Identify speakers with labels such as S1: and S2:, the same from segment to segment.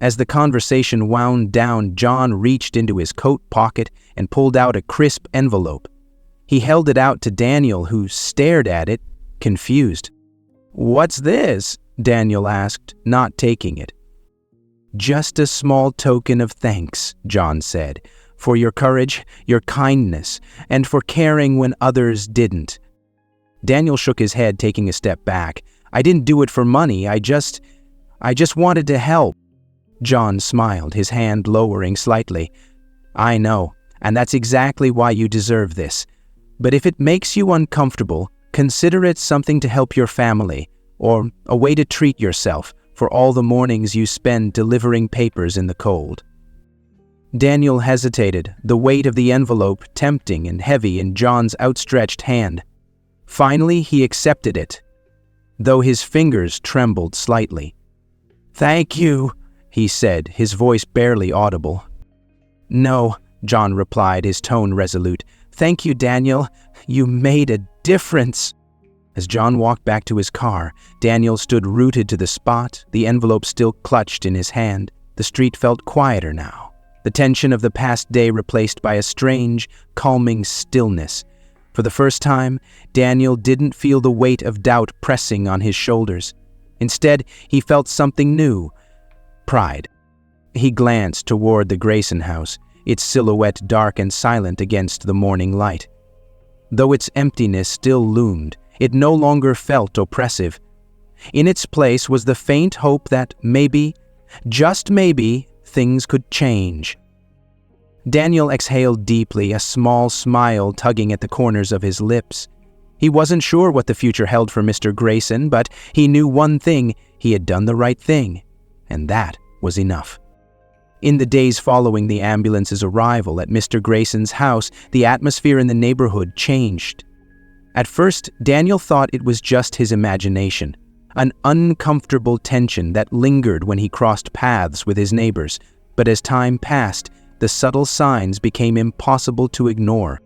S1: As the conversation wound down, John reached into his coat pocket and pulled out a crisp envelope. He held it out to Daniel, who stared at it, confused. "What's this?" Daniel asked, not taking it. "Just a small token of thanks," John said, "for your courage, your kindness, and for caring when others didn't." Daniel shook his head, taking a step back. "I didn't do it for money. I just wanted to help." John smiled, his hand lowering slightly. "I know, and that's exactly why you deserve this. But if it makes you uncomfortable, consider it something to help your family, or a way to treat yourself for all the mornings you spend delivering papers in the cold." Daniel hesitated, the weight of the envelope tempting and heavy in John's outstretched hand. Finally, he accepted it, though his fingers trembled slightly. "Thank you," he said, his voice barely audible. "No," John replied, his tone resolute. "Thank you, Daniel. You made a difference." As John walked back to his car, Daniel stood rooted to the spot, the envelope still clutched in his hand. The street felt quieter now, the tension of the past day replaced by a strange, calming stillness. For the first time, Daniel didn't feel the weight of doubt pressing on his shoulders. Instead, he felt something new: pride. He glanced toward the Grayson house, its silhouette dark and silent against the morning light. Though its emptiness still loomed, it no longer felt oppressive. In its place was the faint hope that maybe, just maybe, things could change. Daniel exhaled deeply, a small smile tugging at the corners of his lips. He wasn't sure what the future held for Mr. Grayson, but he knew one thing: he had done the right thing, and that was enough. In the days following the ambulance's arrival at Mr. Grayson's house, the atmosphere in the neighborhood changed. At first, Daniel thought it was just his imagination, an uncomfortable tension that lingered when he crossed paths with his neighbors. But as time passed, the subtle signs became impossible to ignore.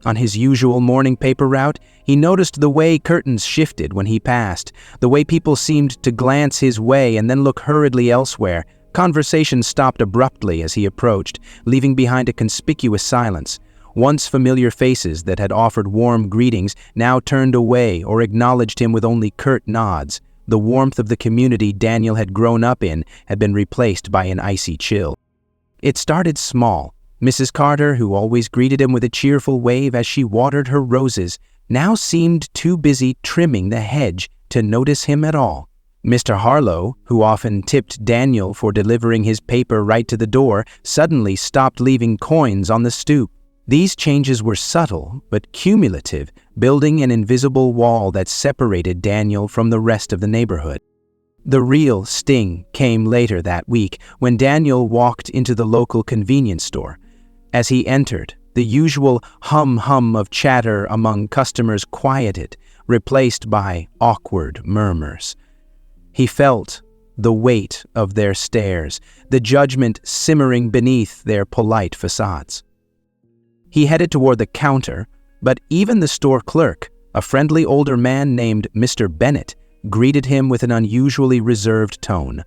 S1: On his usual morning paper route, he noticed the way curtains shifted when he passed, the way people seemed to glance his way and then look hurriedly elsewhere. Conversation stopped abruptly as he approached, leaving behind a conspicuous silence. Once familiar faces that had offered warm greetings now turned away or acknowledged him with only curt nods. The warmth of the community Daniel had grown up in had been replaced by an icy chill. It started small. Mrs. Carter, who always greeted him with a cheerful wave as she watered her roses, now seemed too busy trimming the hedge to notice him at all. Mr. Harlow, who often tipped Daniel for delivering his paper right to the door, suddenly stopped leaving coins on the stoop. These changes were subtle but cumulative, building an invisible wall that separated Daniel from the rest of the neighborhood. The real sting came later that week when Daniel walked into the local convenience store. As he entered, the usual hum-hum of chatter among customers quieted, replaced by awkward murmurs. He felt the weight of their stares, the judgment simmering beneath their polite facades. He headed toward the counter, but even the store clerk, a friendly older man named Mr. Bennett, greeted him with an unusually reserved tone.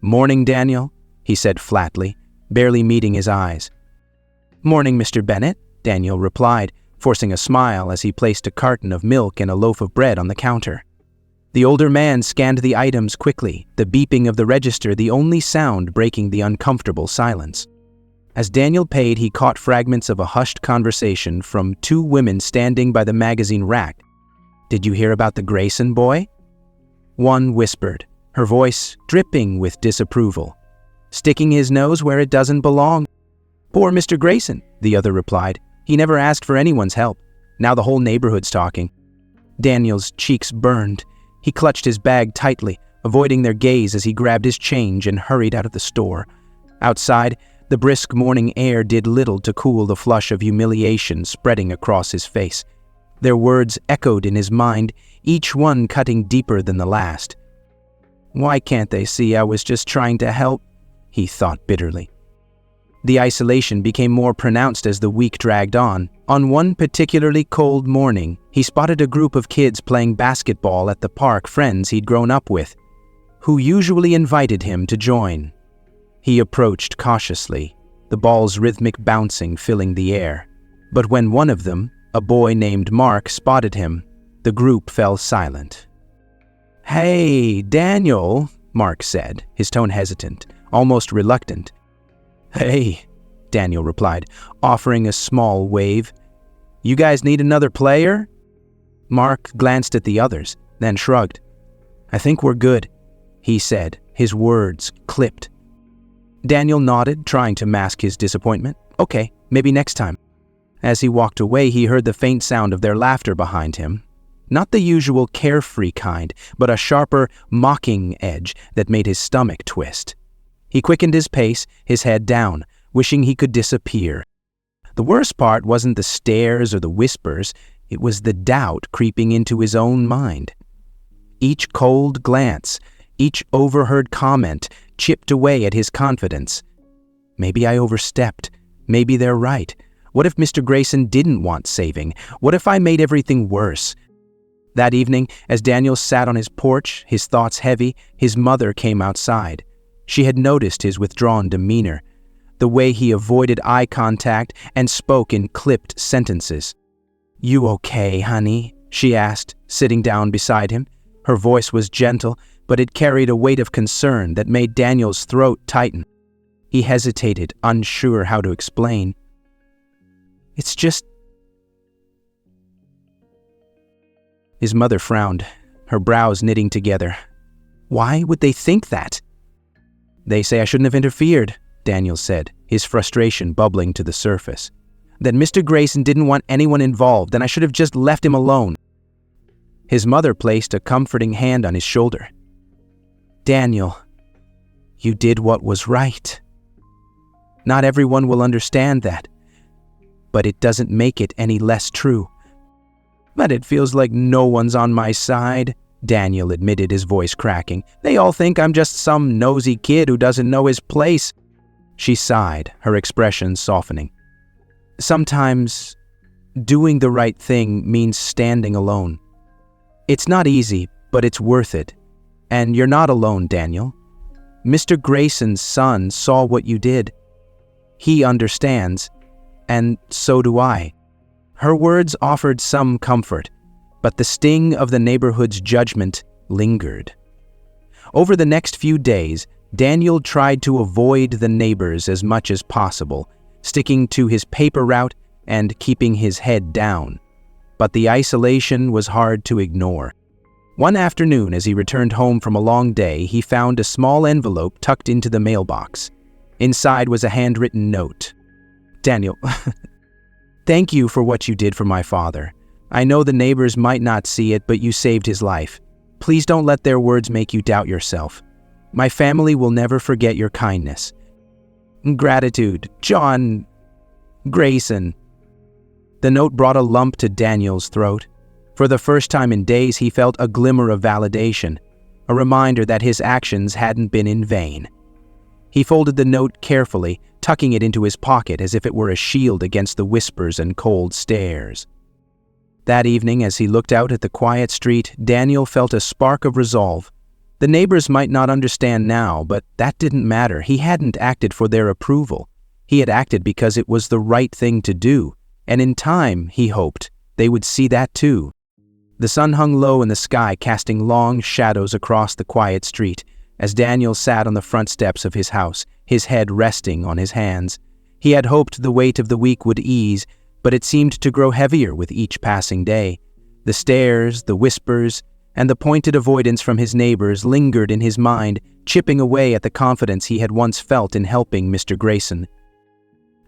S1: "Morning, Daniel," he said flatly, barely meeting his eyes. "Morning, Mr. Bennett," Daniel replied, forcing a smile as he placed a carton of milk and a loaf of bread on the counter. The older man scanned the items quickly, the beeping of the register the only sound breaking the uncomfortable silence. As Daniel paid, he caught fragments of a hushed conversation from two women standing by the magazine rack. "Did you hear about the Grayson boy?" One whispered, her voice dripping with disapproval. "Sticking his nose where it doesn't belong." "Poor Mr. Grayson," the other replied. "He never asked for anyone's help. Now the whole neighborhood's talking." Daniel's cheeks burned. He clutched his bag tightly, avoiding their gaze as he grabbed his change and hurried out of the store. Outside, the brisk morning air did little to cool the flush of humiliation spreading across his face. Their words echoed in his mind, each one cutting deeper than the last. "Why can't they see I was just trying to help?" he thought bitterly. The isolation became more pronounced as the week dragged on. On one particularly cold morning, he spotted a group of kids playing basketball at the park, friends he'd grown up with, who usually invited him to join. He approached cautiously, the ball's rhythmic bouncing filling the air. But when one of them, a boy named Mark, spotted him, the group fell silent. "Hey, Daniel," Mark said, his tone hesitant, almost reluctant. "Hey," Daniel replied, offering a small wave. "You guys need another player?" Mark glanced at the others, then shrugged. "I think we're good," he said, his words clipped. Daniel nodded, trying to mask his disappointment. "Okay, maybe next time." As he walked away, he heard the faint sound of their laughter behind him. Not the usual carefree kind, but a sharper, mocking edge that made his stomach twist. He quickened his pace, his head down, wishing he could disappear. The worst part wasn't the stares or the whispers, it was the doubt creeping into his own mind. Each cold glance, each overheard comment chipped away at his confidence. Maybe I overstepped. Maybe they're right. What if Mr. Grayson didn't want saving? What if I made everything worse? That evening, as Daniel sat on his porch, his thoughts heavy, his mother came outside. She had noticed his withdrawn demeanor, the way he avoided eye contact and spoke in clipped sentences. "You okay, honey?" she asked, sitting down beside him. Her voice was gentle, but it carried a weight of concern that made Daniel's throat tighten. He hesitated, unsure how to explain. "It's just..." His mother frowned, her brows knitting together. Why would they think that? "They say I shouldn't have interfered," Daniel said, his frustration bubbling to the surface. "That Mr. Grayson didn't want anyone involved, and I should have just left him alone." His mother placed a comforting hand on his shoulder. "Daniel, you did what was right. Not everyone will understand that, but it doesn't make it any less true." "But it feels like no one's on my side," Daniel admitted, his voice cracking. "They all think I'm just some nosy kid who doesn't know his place." She sighed, her expression softening. "Sometimes doing the right thing means standing alone. It's not easy, but it's worth it. And you're not alone, Daniel. Mr. Grayson's son saw what you did. He understands, and so do I." Her words offered some comfort, but the sting of the neighborhood's judgment lingered. Over the next few days, Daniel tried to avoid the neighbors as much as possible, sticking to his paper route and keeping his head down. But the isolation was hard to ignore. One afternoon, as he returned home from a long day, he found a small envelope tucked into the mailbox. Inside was a handwritten note. "Daniel, thank you for what you did for my father. I know the neighbors might not see it, but you saved his life. Please don't let their words make you doubt yourself. My family will never forget your kindness. Gratitude, John Grayson." The note brought a lump to Daniel's throat. For the first time in days, he felt a glimmer of validation, a reminder that his actions hadn't been in vain. He folded the note carefully, tucking it into his pocket as if it were a shield against the whispers and cold stares. That evening, as he looked out at the quiet street, Daniel felt a spark of resolve. The neighbors might not understand now, but that didn't matter. He hadn't acted for their approval. He had acted because it was the right thing to do, and in time, he hoped, they would see that too. The sun hung low in the sky, casting long shadows across the quiet street, as Daniel sat on the front steps of his house, his head resting on his hands. He had hoped the weight of the week would ease, but it seemed to grow heavier with each passing day. The stares, the whispers, and the pointed avoidance from his neighbors lingered in his mind, chipping away at the confidence he had once felt in helping Mr. Grayson.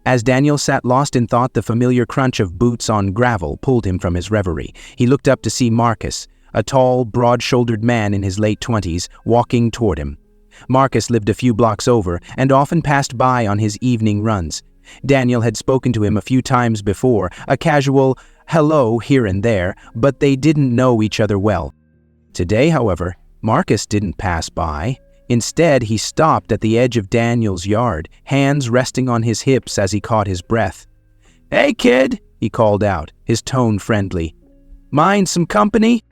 S1: As Daniel sat lost in thought, the familiar crunch of boots on gravel pulled him from his reverie. He looked up to see Marcus, a tall, broad-shouldered man in his late 20s, walking toward him. Marcus lived a few blocks over and often passed by on his evening runs. Daniel had spoken to him a few times before, a casual hello here and there, but they didn't know each other well. Today, however, Marcus didn't pass by. Instead, he stopped at the edge of Daniel's yard, hands resting on his hips as he caught his breath. "Hey, kid," he called out, his tone friendly. "Mind some company?"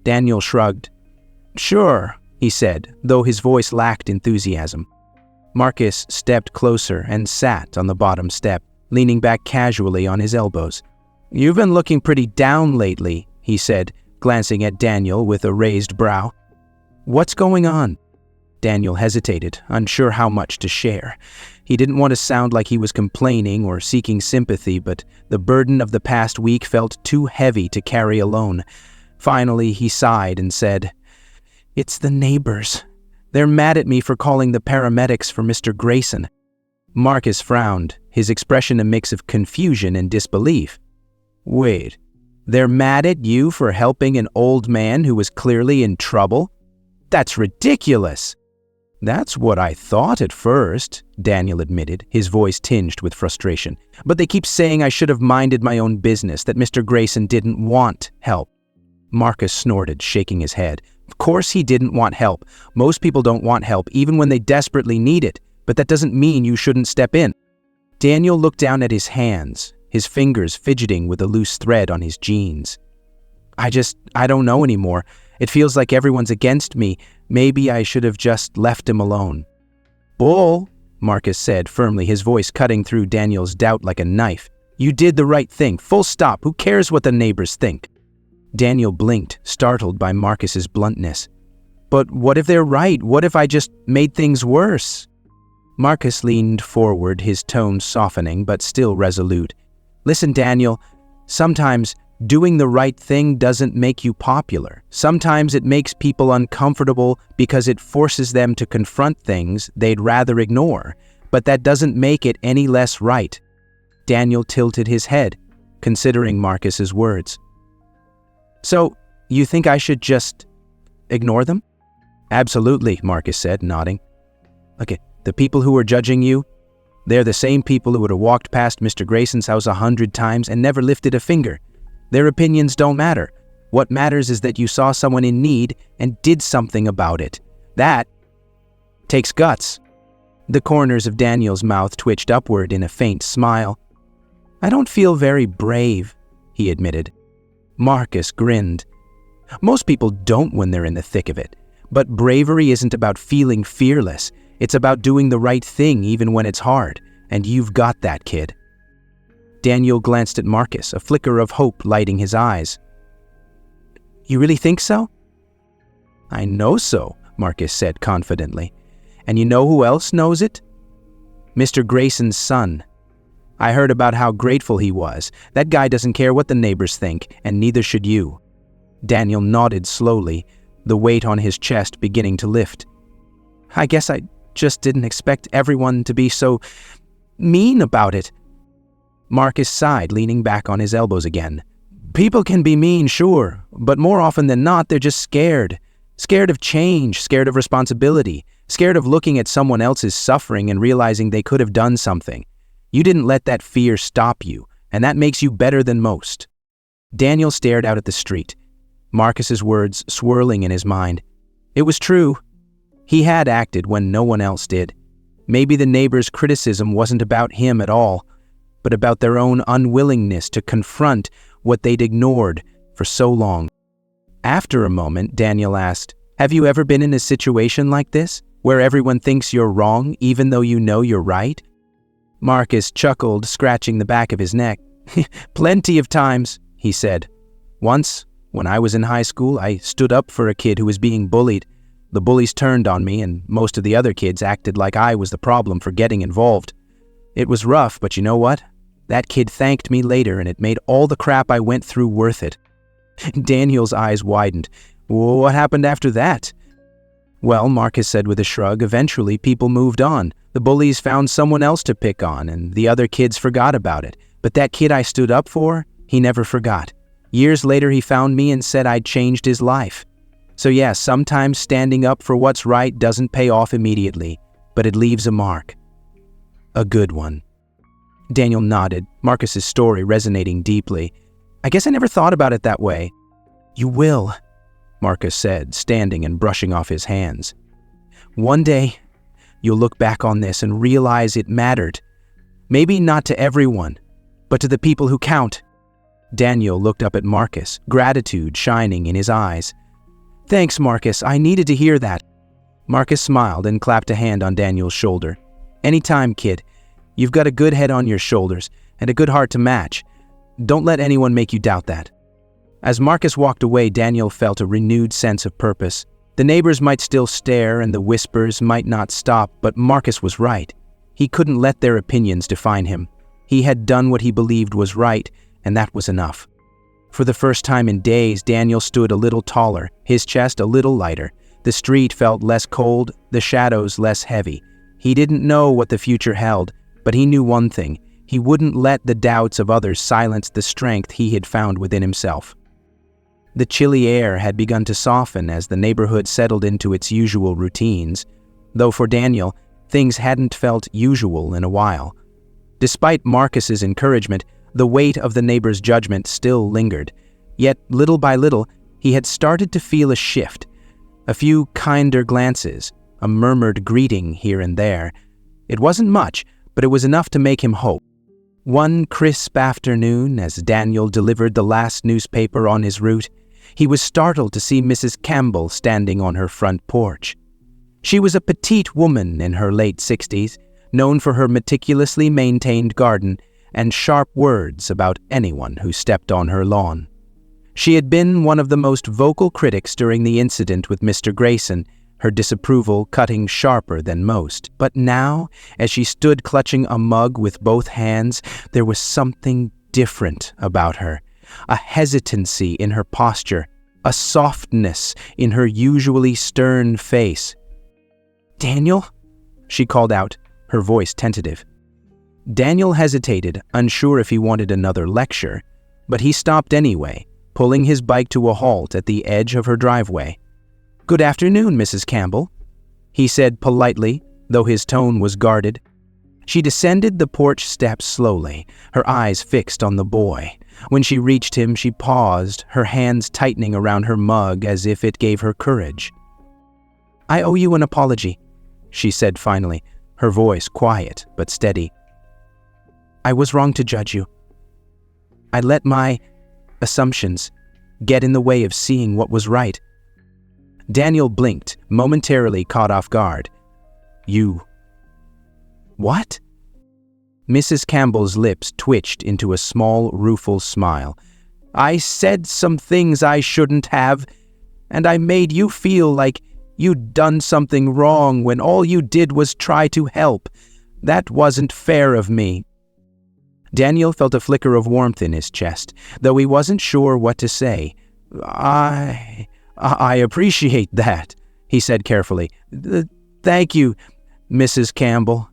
S1: Daniel shrugged. "Sure," he said, though his voice lacked enthusiasm. Marcus stepped closer and sat on the bottom step, leaning back casually on his elbows. "You've been looking pretty down lately," he said, glancing at Daniel with a raised brow. "What's going on?" Daniel hesitated, unsure how much to share. He didn't want to sound like he was complaining or seeking sympathy, but the burden of the past week felt too heavy to carry alone. Finally, he sighed and said, "It's the neighbors. They're mad at me for calling the paramedics for Mr. Grayson." Marcus frowned, his expression a mix of confusion and disbelief. "Wait, they're mad at you for helping an old man who was clearly in trouble? That's ridiculous." "That's what I thought at first," Daniel admitted, his voice tinged with frustration. "But they keep saying I should have minded my own business, that Mr. Grayson didn't want help." Marcus snorted, shaking his head. "Of course he didn't want help. Most people don't want help, even when they desperately need it. But that doesn't mean you shouldn't step in." Daniel looked down at his hands, his fingers fidgeting with a loose thread on his jeans. I don't know anymore. It feels like everyone's against me. Maybe I should have just left him alone." "Bull," Marcus said firmly, his voice cutting through Daniel's doubt like a knife. "You did the right thing. Full stop. Who cares what the neighbors think?" Daniel blinked, startled by Marcus's bluntness. "But what if they're right? What if I just made things worse?" Marcus leaned forward, his tone softening but still resolute. "Listen, Daniel, sometimes doing the right thing doesn't make you popular. Sometimes it makes people uncomfortable because it forces them to confront things they'd rather ignore, but that doesn't make it any less right." Daniel tilted his head, considering Marcus's words. "So, you think I should just ignore them?" "Absolutely," Marcus said, nodding. "Okay, the people who are judging you, they're the same people who would have walked past Mr. Grayson's house 100 times and never lifted a finger. Their opinions don't matter. What matters is that you saw someone in need and did something about it. That takes guts." The corners of Daniel's mouth twitched upward in a faint smile. "I don't feel very brave," he admitted. Marcus grinned. "Most people don't when they're in the thick of it. But bravery isn't about feeling fearless. It's about doing the right thing even when it's hard. And you've got that, kid." Daniel glanced at Marcus, a flicker of hope lighting his eyes. "You really think so?" "I know so," Marcus said confidently. "And you know who else knows it? Mr. Grayson's son. I heard about how grateful he was. That guy doesn't care what the neighbors think, and neither should you." Daniel nodded slowly, the weight on his chest beginning to lift. "I guess I just didn't expect everyone to be so mean about it." Marcus sighed, leaning back on his elbows again. "People can be mean, sure, but more often than not, they're just scared. Scared of change, scared of responsibility, scared of looking at someone else's suffering and realizing they could have done something. You didn't let that fear stop you, and that makes you better than most." Daniel stared out at the street, Marcus's words swirling in his mind. It was true. He had acted when no one else did. Maybe the neighbors' criticism wasn't about him at all, but about their own unwillingness to confront what they'd ignored for so long. After a moment, Daniel asked, "Have you ever been in a situation like this, where everyone thinks you're wrong even though you know you're right?" Marcus chuckled, scratching the back of his neck. "Plenty of times," he said. "Once, when I was in high school, I stood up for a kid who was being bullied. The bullies turned on me, and most of the other kids acted like I was the problem for getting involved. It was rough, but you know what? That kid thanked me later, and it made all the crap I went through worth it." Daniel's eyes widened. "What happened after that?" "Well," Marcus said with a shrug, "eventually people moved on. The bullies found someone else to pick on, and the other kids forgot about it. But that kid I stood up for, he never forgot. Years later, he found me and said I'd changed his life. So yeah, sometimes standing up for what's right doesn't pay off immediately, but it leaves a mark. A good one." Daniel nodded, Marcus's story resonating deeply. "I guess I never thought about it that way." "You will," Marcus said, standing and brushing off his hands. "One day, you'll look back on this and realize it mattered. Maybe not to everyone, but to the people who count." Daniel looked up at Marcus, gratitude shining in his eyes. "Thanks, Marcus. I needed to hear that." Marcus smiled and clapped a hand on Daniel's shoulder. Anytime, kid. You've got a good head on your shoulders and a good heart to match. Don't let anyone make you doubt that." As Marcus walked away, Daniel felt a renewed sense of purpose. The neighbors might still stare and the whispers might not stop, but Marcus was right. He couldn't let their opinions define him. He had done what he believed was right, and that was enough. For the first time in days, Daniel stood a little taller, his chest a little lighter. The street felt less cold, the shadows less heavy. He didn't know what the future held, but he knew one thing. He wouldn't let the doubts of others silence the strength he had found within himself. The chilly air had begun to soften as the neighborhood settled into its usual routines, though for Daniel, things hadn't felt usual in a while. Despite Marcus's encouragement, the weight of the neighbor's judgment still lingered. Yet, little by little, he had started to feel a shift. A few kinder glances, a murmured greeting here and there. It wasn't much, but it was enough to make him hope. One crisp afternoon, as Daniel delivered the last newspaper on his route, he was startled to see Mrs. Campbell standing on her front porch. She was a petite woman in her late 60s, known for her meticulously maintained garden and sharp words about anyone who stepped on her lawn. She had been one of the most vocal critics during the incident with Mr. Grayson, her disapproval cutting sharper than most. But now, as she stood clutching a mug with both hands, there was something different about her. A hesitancy in her posture, a softness in her usually stern face. "Daniel?" she called out, her voice tentative. Daniel hesitated, unsure if he wanted another lecture, but he stopped anyway, pulling his bike to a halt at the edge of her driveway. "Good afternoon, Mrs. Campbell," he said politely, though his tone was guarded. She descended the porch steps slowly, her eyes fixed on the boy. When she reached him, she paused, her hands tightening around her mug as if it gave her courage. "I owe you an apology," she said finally, her voice quiet but steady. "I was wrong to judge you. I let my assumptions get in the way of seeing what was right." Daniel blinked, momentarily caught off guard. "You... what?" Mrs. Campbell's lips twitched into a small, rueful smile. "I said some things I shouldn't have, and I made you feel like you'd done something wrong when all you did was try to help. That wasn't fair of me." Daniel felt a flicker of warmth in his chest, though he wasn't sure what to say. I appreciate that," he said carefully. "Thank you, Mrs. Campbell."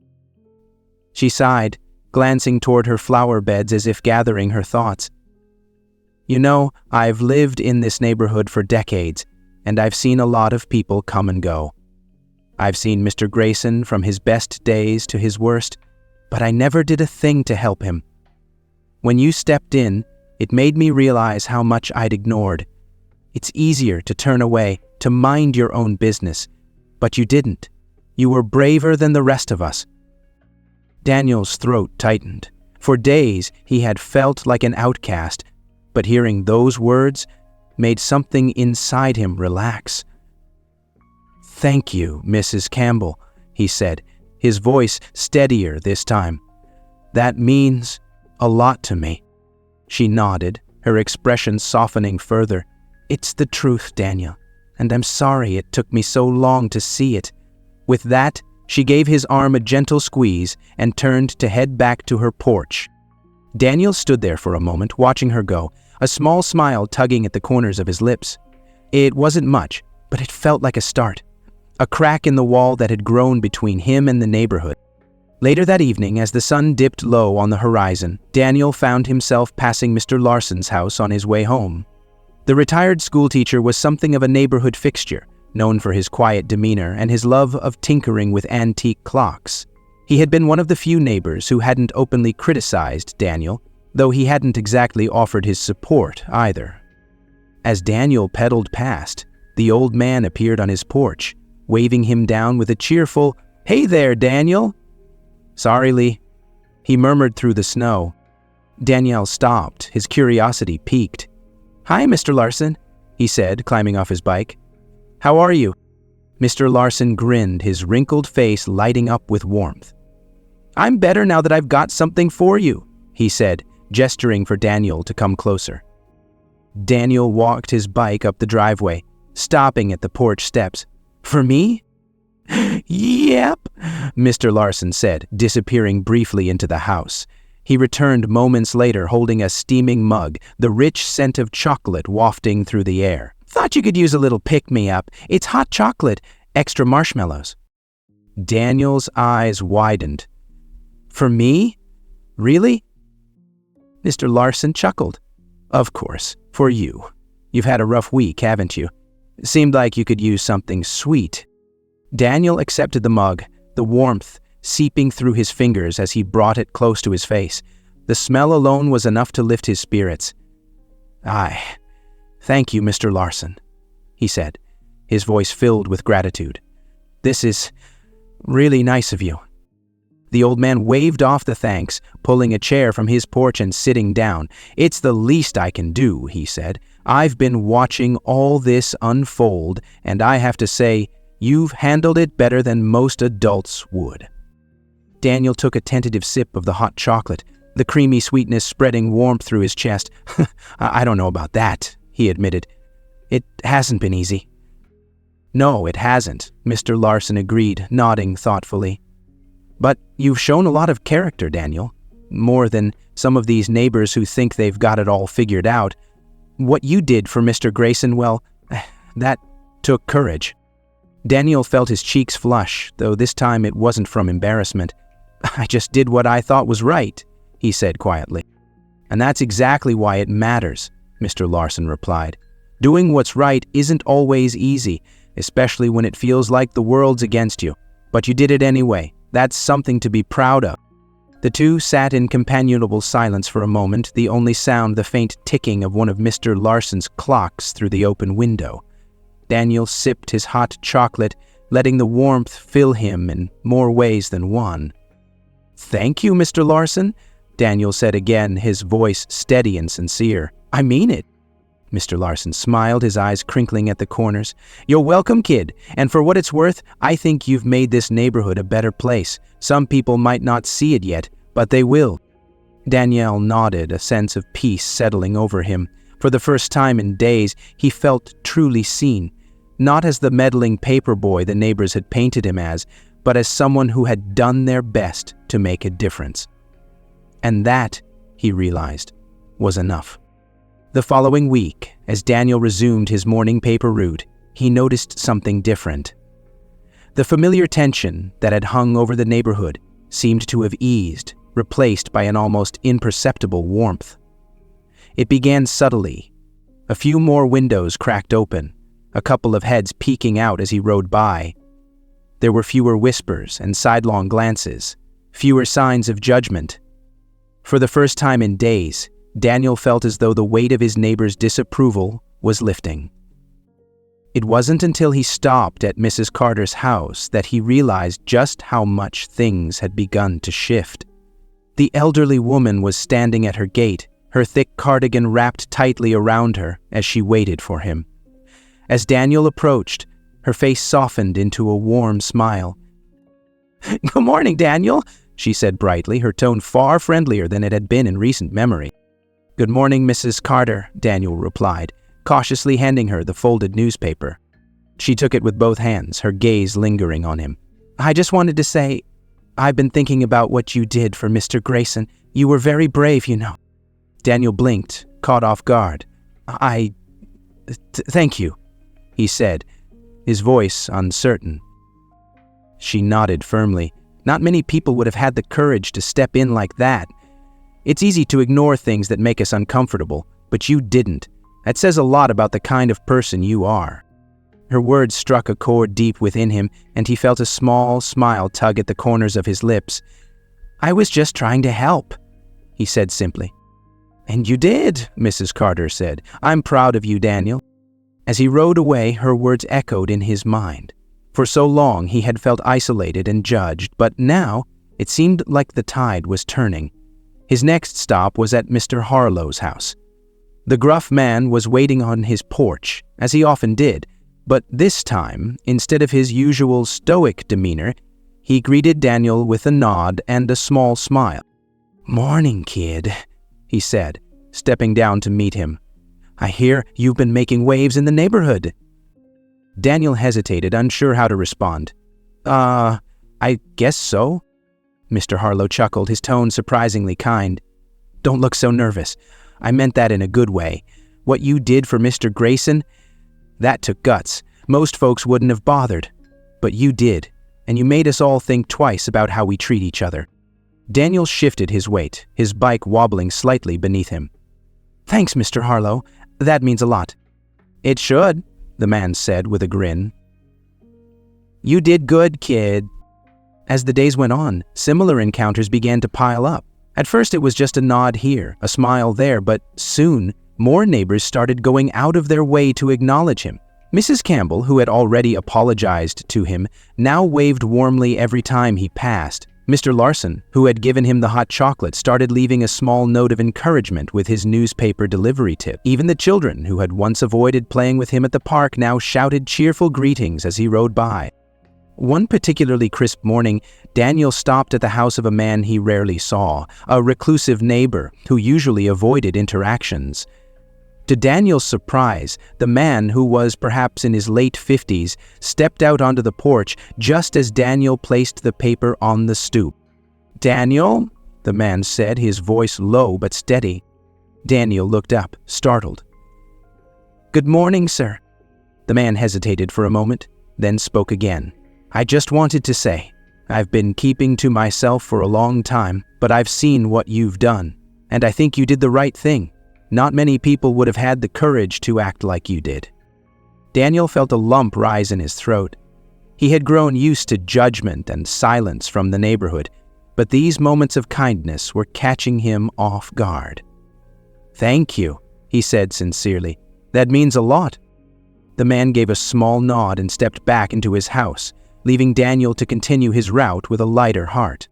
S1: She sighed, glancing toward her flower beds as if gathering her thoughts. "You know, I've lived in this neighborhood for decades, and I've seen a lot of people come and go. I've seen Mr. Grayson from his best days to his worst, but I never did a thing to help him. When you stepped in, it made me realize how much I'd ignored. It's easier to turn away, to mind your own business, but you didn't. You were braver than the rest of us." Daniel's throat tightened. For days, he had felt like an outcast, but hearing those words made something inside him relax. "Thank you, Mrs. Campbell," he said, his voice steadier this time. "That means a lot to me." She nodded, her expression softening further. "It's the truth, Daniel, and I'm sorry it took me so long to see it." With that, she gave his arm a gentle squeeze and turned to head back to her porch. Daniel stood there for a moment, watching her go, a small smile tugging at the corners of his lips. It wasn't much, but it felt like a start. A crack in the wall that had grown between him and the neighborhood. Later that evening, as the sun dipped low on the horizon, Daniel found himself passing Mr. Larson's house on his way home. The retired schoolteacher was something of a neighborhood fixture, known for his quiet demeanor and his love of tinkering with antique clocks. He had been one of the few neighbors who hadn't openly criticized Daniel, though he hadn't exactly offered his support either. As Daniel pedaled past, the old man appeared on his porch, waving him down with a cheerful, "Hey there, Daniel." "Sorry, Lee," he murmured through the snow. Daniel stopped, his curiosity piqued. "Hi, Mr. Larson," he said, climbing off his bike. "How are you?" Mr. Larson grinned, his wrinkled face lighting up with warmth. "I'm better now that I've got something for you," he said, gesturing for Daniel to come closer. Daniel walked his bike up the driveway, stopping at the porch steps. "For me?" "Yep," Mr. Larson said, disappearing briefly into the house. He returned moments later holding a steaming mug, the rich scent of chocolate wafting through the air. "Thought you could use a little pick-me-up. It's hot chocolate, extra marshmallows." Daniel's eyes widened. "For me? Really?" Mr. Larson chuckled. "Of course, for you. You've had a rough week, haven't you? Seemed like you could use something sweet." Daniel accepted the mug, the warmth seeping through his fingers as he brought it close to his face. The smell alone was enough to lift his spirits. "Thank you, Mr. Larson," he said, his voice filled with gratitude. "This is really nice of you." The old man waved off the thanks, pulling a chair from his porch and sitting down. "It's the least I can do," he said. "I've been watching all this unfold, and I have to say, you've handled it better than most adults would." Daniel took a tentative sip of the hot chocolate, the creamy sweetness spreading warmth through his chest. "I don't know about that," he admitted. "It hasn't been easy." "No, it hasn't," Mr. Larson agreed, nodding thoughtfully. "But you've shown a lot of character, Daniel. More than some of these neighbors who think they've got it all figured out. What you did for Mr. Grayson, well, that took courage." Daniel felt his cheeks flush, though this time it wasn't from embarrassment. "I just did what I thought was right," he said quietly. "And that's exactly why it matters," Mr. Larson replied. "Doing what's right isn't always easy, especially when it feels like the world's against you. But you did it anyway. That's something to be proud of." The two sat in companionable silence for a moment, the only sound the faint ticking of one of Mr. Larson's clocks through the open window. Daniel sipped his hot chocolate, letting the warmth fill him in more ways than one. "Thank you, Mr. Larson," Daniel said again, his voice steady and sincere. "I mean it." Mr. Larson smiled, his eyes crinkling at the corners. "You're welcome, kid, and for what it's worth, I think you've made this neighborhood a better place. Some people might not see it yet, but they will." Daniel nodded, a sense of peace settling over him. For the first time in days, he felt truly seen, not as the meddling paperboy the neighbors had painted him as, but as someone who had done their best to make a difference. And that, he realized, was enough. The following week, as Daniel resumed his morning paper route, he noticed something different. The familiar tension that had hung over the neighborhood seemed to have eased, replaced by an almost imperceptible warmth. It began subtly. A few more windows cracked open, a couple of heads peeking out as he rode by. There were fewer whispers and sidelong glances, fewer signs of judgment. For the first time in days, Daniel felt as though the weight of his neighbor's disapproval was lifting. It wasn't until he stopped at Mrs. Carter's house that he realized just how much things had begun to shift. The elderly woman was standing at her gate, her thick cardigan wrapped tightly around her as she waited for him. As Daniel approached, her face softened into a warm smile. "Good morning, Daniel," she said brightly, her tone far friendlier than it had been in recent memory. "Good morning, Mrs. Carter," Daniel replied, cautiously handing her the folded newspaper. She took it with both hands, her gaze lingering on him. "I just wanted to say, I've been thinking about what you did for Mr. Grayson. You were very brave, you know." Daniel blinked, caught off guard. Thank you," he said, his voice uncertain. She nodded firmly. Not many people would have had the courage to step in like that. It's easy to ignore things that make us uncomfortable, but you didn't. That says a lot about the kind of person you are. Her words struck a chord deep within him, and he felt a small smile tug at the corners of his lips. "I was just trying to help," he said simply. "And you did," Mrs. Carter said. "I'm proud of you, Daniel." As he rode away, her words echoed in his mind. For so long he had felt isolated and judged, but now it seemed like the tide was turning. His next stop was at Mr. Harlow's house. The gruff man was waiting on his porch, as he often did, but this time, instead of his usual stoic demeanor, He greeted Daniel with a nod and a small smile. "Morning, kid," he said, stepping down to meet him. "I hear you've been making waves in the neighborhood." Daniel hesitated, unsure how to respond. I guess so." Mr. Harlow chuckled, his tone surprisingly kind. "Don't look so nervous. I meant that in a good way. What you did for Mr. Grayson, that took guts. Most folks wouldn't have bothered. But you did, and you made us all think twice about how we treat each other." Daniel shifted his weight, his bike wobbling slightly beneath him. "Thanks, Mr. Harlow. That means a lot." "It should," the man said with a grin. "You did good, kid." As the days went on, similar encounters began to pile up. At first it was just a nod here, a smile there, but soon, more neighbors started going out of their way to acknowledge him. Mrs. Campbell, who had already apologized to him, now waved warmly every time he passed. Mr. Larson, who had given him the hot chocolate, started leaving a small note of encouragement with his newspaper delivery tip. Even the children, who had once avoided playing with him at the park, now shouted cheerful greetings as he rode by. One particularly crisp morning, Daniel stopped at the house of a man he rarely saw, a reclusive neighbor who usually avoided interactions. To Daniel's surprise, the man, who was perhaps in his late 50s, stepped out onto the porch just as Daniel placed the paper on the stoop. "Daniel?" the man said, his voice low but steady. Daniel looked up, startled. "Good morning, sir." The man hesitated for a moment, then spoke again. "I just wanted to say, I've been keeping to myself for a long time, but I've seen what you've done, and I think you did the right thing. Not many people would have had the courage to act like you did." Daniel felt a lump rise in his throat. He had grown used to judgment and silence from the neighborhood, but these moments of kindness were catching him off guard. "Thank you," he said sincerely. "That means a lot." The man gave a small nod and stepped back into his house, leaving Daniel to continue his route with a lighter heart.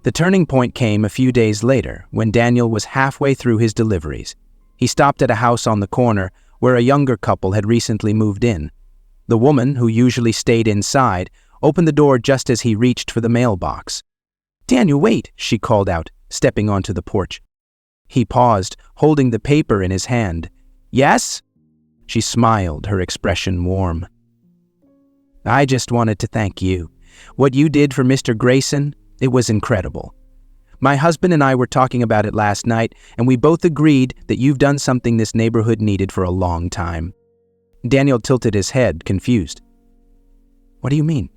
S1: The turning point came a few days later when Daniel was halfway through his deliveries. He stopped at a house on the corner where a younger couple had recently moved in. The woman, who usually stayed inside, opened the door just as he reached for the mailbox. "Daniel, wait," she called out, stepping onto the porch. He paused, holding the paper in his hand. "Yes?" She smiled, her expression warm. "I just wanted to thank you. What you did for Mr. Grayson, it was incredible. My husband and I were talking about it last night, and we both agreed that you've done something this neighborhood needed for a long time." Daniel tilted his head, confused. "What do you mean?"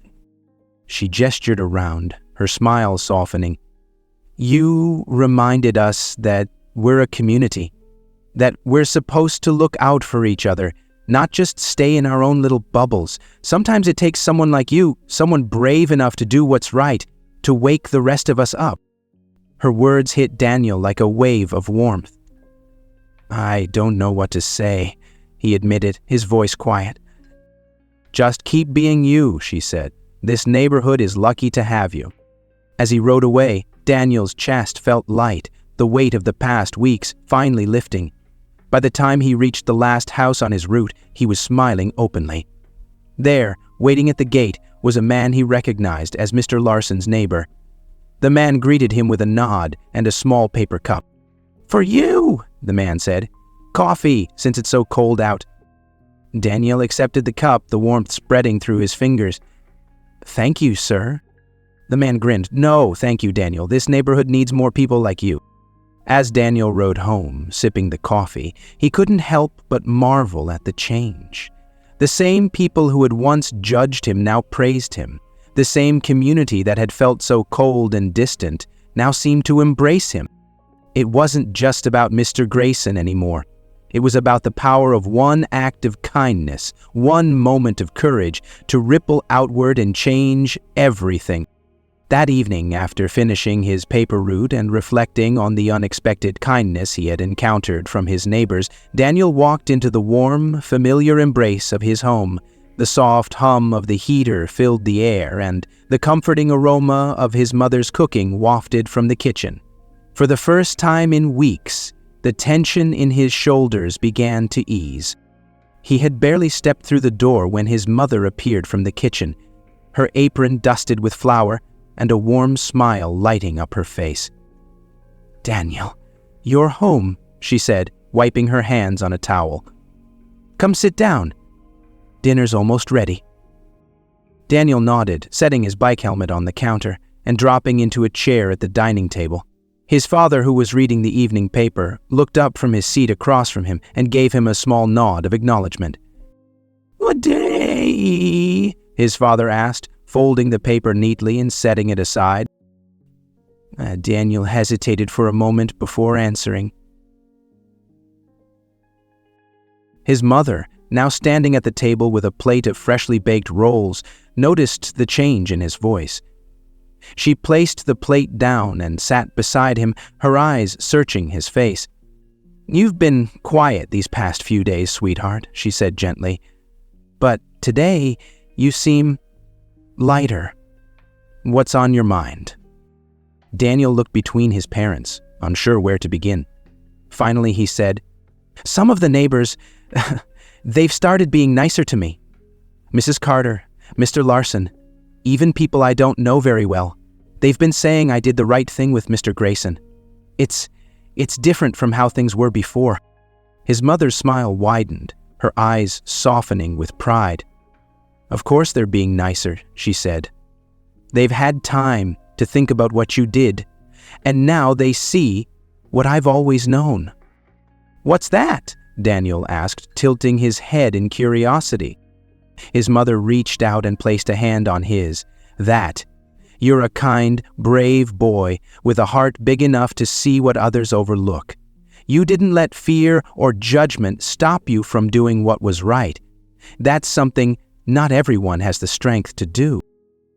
S1: She gestured around, her smile softening. "You reminded us that we're a community, that we're supposed to look out for each other, not just stay in our own little bubbles. Sometimes it takes someone like you, someone brave enough to do what's right, to wake the rest of us up." Her words hit Daniel like a wave of warmth. "I don't know what to say," he admitted, his voice quiet. "Just keep being you," she said. "This neighborhood is lucky to have you." As he rode away, Daniel's chest felt light, the weight of the past weeks finally lifting. By the time he reached the last house on his route, he was smiling openly. There, waiting at the gate, was a man he recognized as Mr. Larson's neighbor. The man greeted him with a nod and a small paper cup. "For you," the man said. "Coffee, since it's so cold out." Daniel accepted the cup, the warmth spreading through his fingers. "Thank you, sir." The man grinned. "No, thank you, Daniel. This neighborhood needs more people like you." As Daniel rode home, sipping the coffee, he couldn't help but marvel at the change. The same people who had once judged him now praised him. The same community that had felt so cold and distant now seemed to embrace him. It wasn't just about Mr. Grayson anymore. It was about the power of one act of kindness, one moment of courage to ripple outward and change everything. That evening, after finishing his paper route and reflecting on the unexpected kindness he had encountered from his neighbors, Daniel walked into the warm, familiar embrace of his home. The soft hum of the heater filled the air, and the comforting aroma of his mother's cooking wafted from the kitchen. For the first time in weeks, the tension in his shoulders began to ease. He had barely stepped through the door when his mother appeared from the kitchen. her apron dusted with flour, and a warm smile lighting up her face. "Daniel, you're home," she said, wiping her hands on a towel. "Come sit down. Dinner's almost ready." Daniel nodded, setting his bike helmet on the counter and dropping into a chair at the dining table. His father, who was reading the evening paper, looked up from his seat across from him and gave him a small nod of acknowledgement. "Good day?" his father asked, folding the paper neatly and setting it aside. Daniel hesitated for a moment before answering. His mother, now standing at the table with a plate of freshly baked rolls, noticed the change in his voice. She placed the plate down and sat beside him, her eyes searching his face. "You've been quiet these past few days, sweetheart," she said gently. "But today, you seem lighter. What's on your mind?" Daniel looked between his parents, unsure where to begin. Finally, he said, "Some of the neighbors, they've started being nicer to me. Mrs. Carter, Mr. Larson, even people I don't know very well. They've been saying I did the right thing with Mr. Grayson. It's different from how things were before." His mother's smile widened, her eyes softening with pride. "Of course they're being nicer," she said. "They've had time to think about what you did, and now they see what I've always known." "What's that?" Daniel asked, tilting his head in curiosity. His mother reached out and placed a hand on his. "That. You're a kind, brave boy with a heart big enough to see what others overlook. You didn't let fear or judgment stop you from doing what was right. That's something not everyone has the strength to do."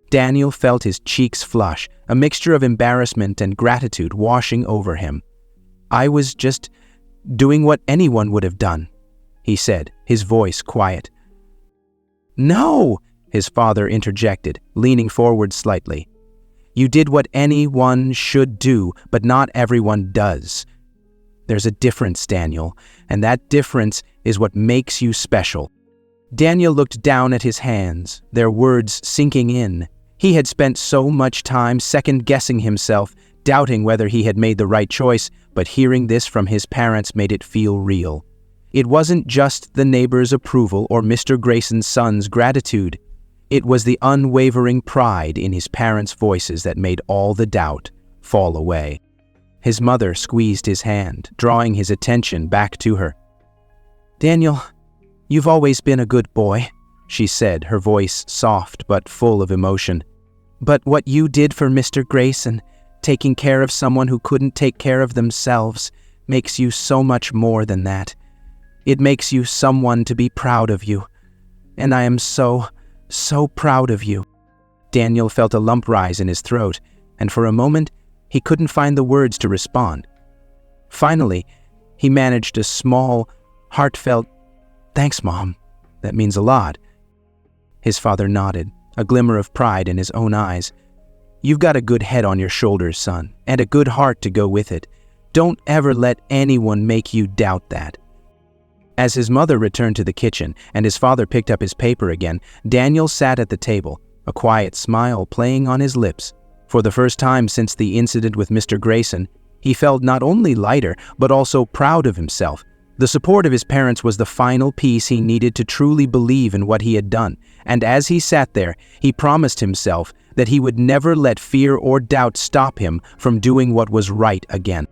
S1: Daniel felt his cheeks flush, a mixture of embarrassment and gratitude washing over him. "I was just doing what anyone would have done," he said, his voice quiet. "No," his father interjected, leaning forward slightly. "You did what anyone should do, but not everyone does. There's a difference, Daniel, and that difference is what makes you special." Daniel looked down at his hands, their words sinking in. He had spent so much time second-guessing himself, doubting whether he had made the right choice, but hearing this from his parents made it feel real. It wasn't just the neighbor's approval or Mr. Grayson's son's gratitude. It was the unwavering pride in his parents' voices that made all the doubt fall away. His mother squeezed his hand, drawing his attention back to her. "Daniel, you've always been a good boy," she said, her voice soft but full of emotion. "But what you did for Mr. Grayson, taking care of someone who couldn't take care of themselves, makes you so much more than that. It makes you someone to be proud of you. And I am so proud of you." Daniel felt a lump rise in his throat, and for a moment, he couldn't find the words to respond. Finally, he managed a small, heartfelt, "Thanks, Mom. That means a lot." His father nodded, a glimmer of pride in his own eyes. "You've got a good head on your shoulders, son, and a good heart to go with it. Don't ever let anyone make you doubt that." As his mother returned to the kitchen and his father picked up his paper again, Daniel sat at the table, a quiet smile playing on his lips. For the first time since the incident with Mr. Grayson, he felt not only lighter, but also proud of himself. The support of his parents was the final piece he needed to truly believe in what he had done, and as he sat there, he promised himself that he would never let fear or doubt stop him from doing what was right again.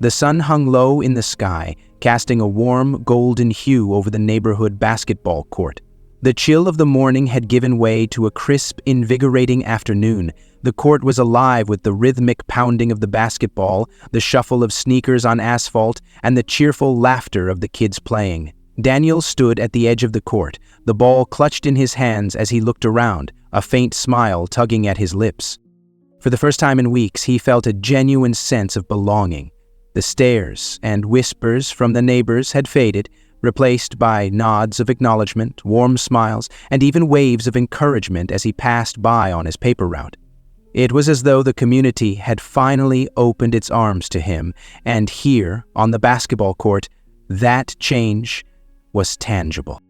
S1: The sun hung low in the sky, casting a warm, golden hue over the neighborhood basketball court. The chill of the morning had given way to a crisp, invigorating afternoon. The court was alive with the rhythmic pounding of the basketball, the shuffle of sneakers on asphalt, and the cheerful laughter of the kids playing. Daniel stood at the edge of the court, the ball clutched in his hands as he looked around, a faint smile tugging at his lips. For the first time in weeks, he felt a genuine sense of belonging. The stares and whispers from the neighbors had faded, replaced by nods of acknowledgement, warm smiles, and even waves of encouragement as he passed by on his paper route. It was as though the community had finally opened its arms to him, and here, on the basketball court, that change was tangible.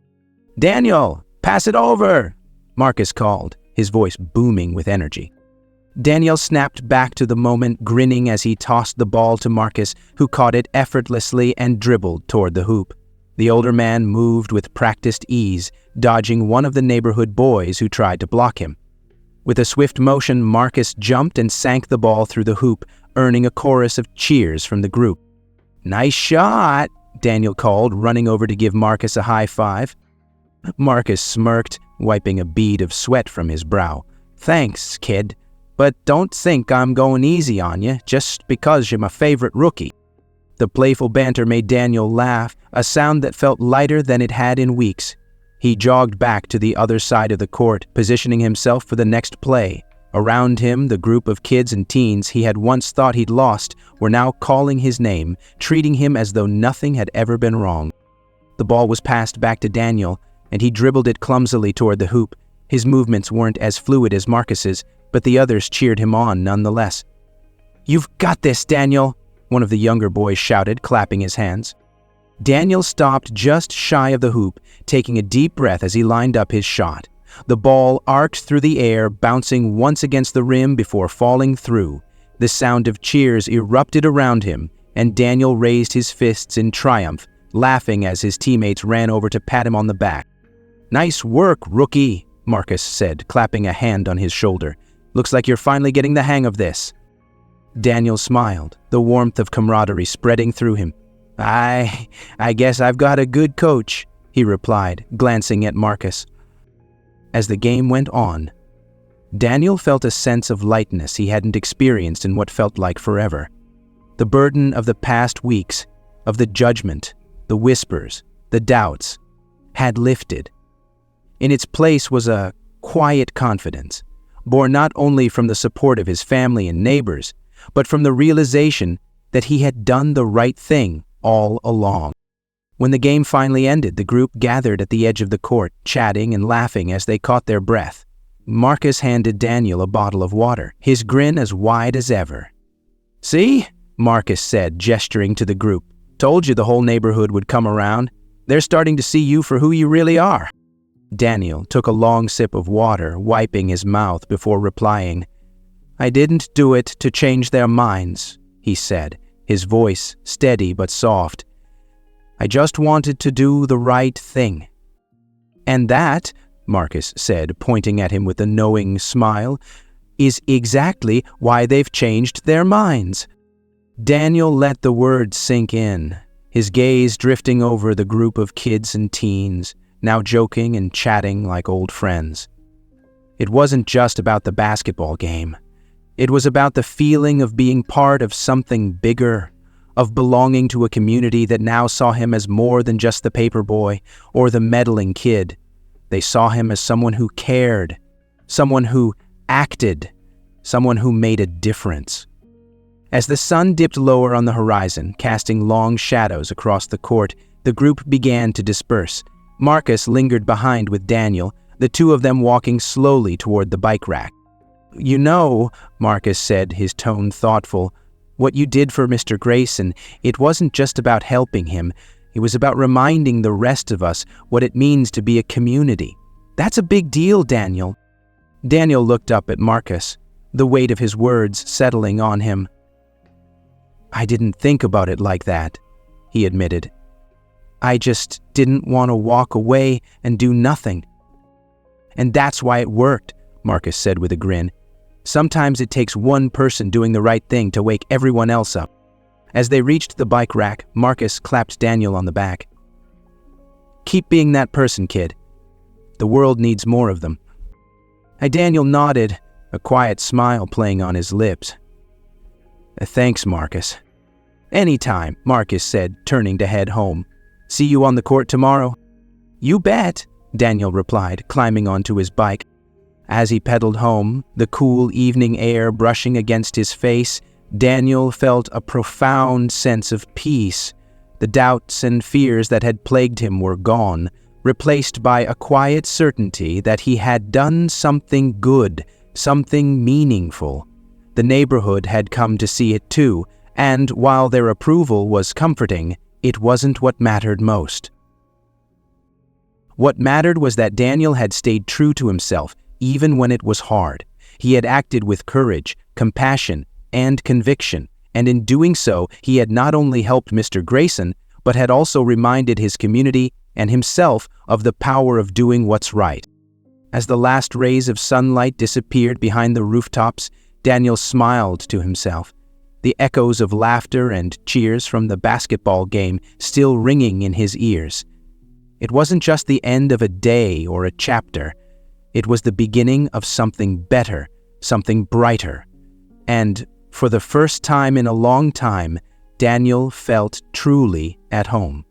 S1: "Daniel, pass it over," Marcus called, his voice booming with energy. Daniel snapped back to the moment, grinning as he tossed the ball to Marcus, who caught it effortlessly and dribbled toward the hoop. The older man moved with practiced ease, dodging one of the neighborhood boys who tried to block him. With a swift motion, Marcus jumped and sank the ball through the hoop, earning a chorus of cheers from the group. "Nice shot," Daniel called, running over to give Marcus a high five. Marcus smirked, wiping a bead of sweat from his brow. "Thanks, kid. But don't think I'm going easy on you just because you're my favorite rookie." The playful banter made Daniel laugh, a sound that felt lighter than it had in weeks. He jogged back to the other side of the court, positioning himself for the next play. Around him, the group of kids and teens he had once thought he'd lost were now calling his name, treating him as though nothing had ever been wrong. The ball was passed back to Daniel, and he dribbled it clumsily toward the hoop. His movements weren't as fluid as Marcus's, but the others cheered him on nonetheless. "You've got this, Daniel," one of the younger boys shouted, clapping his hands. Daniel stopped just shy of the hoop, taking a deep breath as he lined up his shot. The ball arced through the air, bouncing once against the rim before falling through. The sound of cheers erupted around him, and Daniel raised his fists in triumph, laughing as his teammates ran over to pat him on the back. "Nice work, rookie," Marcus said, clapping a hand on his shoulder. "Looks like you're finally getting the hang of this." Daniel smiled, the warmth of camaraderie spreading through him. I guess I've got a good coach," he replied, glancing at Marcus. As the game went on, Daniel felt a sense of lightness he hadn't experienced in what felt like forever. The burden of the past weeks, of the judgment, the whispers, the doubts, had lifted. In its place was a quiet confidence, born not only from the support of his family and neighbors, but from the realization that he had done the right thing all along. When the game finally ended, the group gathered at the edge of the court, chatting and laughing as they caught their breath. Marcus handed Daniel a bottle of water, his grin as wide as ever. "See?" Marcus said, gesturing to the group. "Told you the whole neighborhood would come around. They're starting to see you for who you really are." Daniel took a long sip of water, wiping his mouth before replying. "I didn't do it to change their minds," he said, his voice steady but soft. "I just wanted to do the right thing." "And that," Marcus said, pointing at him with a knowing smile, "is exactly why they've changed their minds." Daniel let the words sink in, his gaze drifting over the group of kids and teens, now joking and chatting like old friends. It wasn't just about the basketball game. It was about the feeling of being part of something bigger, of belonging to a community that now saw him as more than just the paper boy or the meddling kid. They saw him as someone who cared, someone who acted, someone who made a difference. As the sun dipped lower on the horizon, casting long shadows across the court, the group began to disperse. Marcus lingered behind with Daniel, the two of them walking slowly toward the bike rack. "You know," Marcus said, his tone thoughtful, "what you did for Mr. Grayson, it wasn't just about helping him. It was about reminding the rest of us what it means to be a community. That's a big deal, Daniel." Daniel looked up at Marcus, the weight of his words settling on him. "I didn't think about it like that," he admitted. "I just didn't want to walk away and do nothing." "And that's why it worked," Marcus said with a grin. "Sometimes it takes one person doing the right thing to wake everyone else up." As they reached the bike rack, Marcus clapped Daniel on the back. "Keep being that person, kid. The world needs more of them." Daniel nodded, a quiet smile playing on his lips. "Thanks, Marcus." "Anytime," Marcus said, turning to head home. "See you on the court tomorrow?" "You bet," Daniel replied, climbing onto his bike. As he pedaled home, the cool evening air brushing against his face, Daniel felt a profound sense of peace. The doubts and fears that had plagued him were gone, replaced by a quiet certainty that he had done something good, something meaningful. The neighborhood had come to see it too, and while their approval was comforting, it wasn't what mattered most. What mattered was that Daniel had stayed true to himself, even when it was hard. He had acted with courage, compassion, and conviction, and in doing so, he had not only helped Mr. Grayson, but had also reminded his community and himself of the power of doing what's right. As the last rays of sunlight disappeared behind the rooftops, Daniel smiled to himself, the echoes of laughter and cheers from the basketball game still ringing in his ears. It wasn't just the end of a day or a chapter. It was the beginning of something better, something brighter. And, for the first time in a long time, Daniel felt truly at home.